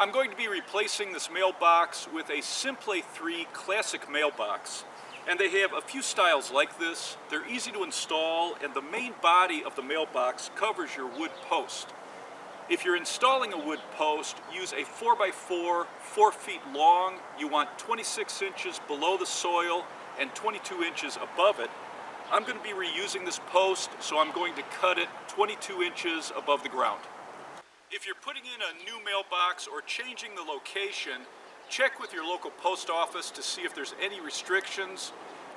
I'm going to be replacing this mailbox with a Simplay3 Classic Mailbox. And they have a few styles like this. They're easy to install, and the main body of the mailbox covers your wood post. If you're installing a wood post, use a 4x4, 4 feet long. You want 26 inches below the soil and 22 inches above it. I'm going to be reusing this post, so I'm going to cut it 22 inches above the ground. If you're putting in a new mailbox or changing the location, check with your local post office to see if there's any restrictions.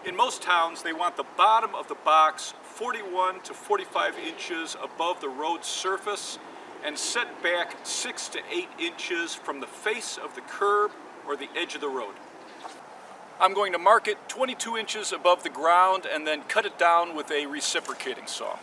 In most towns, they want the bottom of the box 41 to 45 inches above the road surface and set back 6 to 8 inches from the face of the curb or the edge of the road. I'm going to mark it 22 inches above the ground and then cut it down with a reciprocating saw.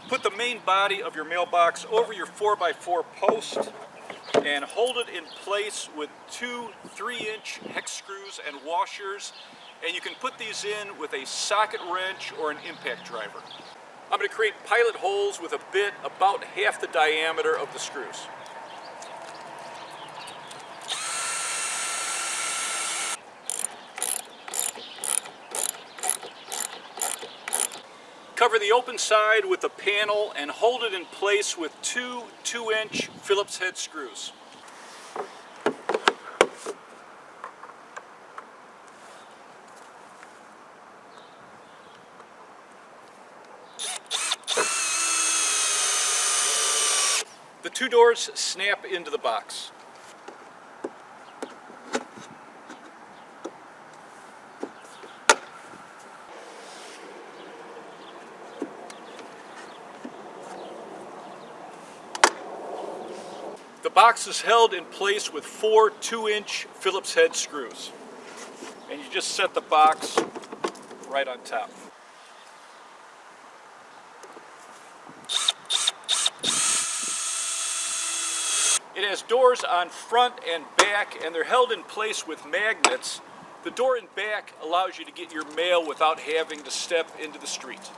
Put the main body of your mailbox over your 4x4 post and hold it in place with 2 3-inch hex screws and washers, and you can put these in with a socket wrench or an impact driver. I'm going to create pilot holes with a bit about half the diameter of the screws. Cover the open side with a panel and hold it in place with 2 2-inch Phillips head screws. The 2 doors snap into the box. The box is held in place with 4 2-inch Phillips head screws. And you just set the box right on top. It has doors on front and back, and they're held in place with magnets. The door in back allows you to get your mail without having to step into the street.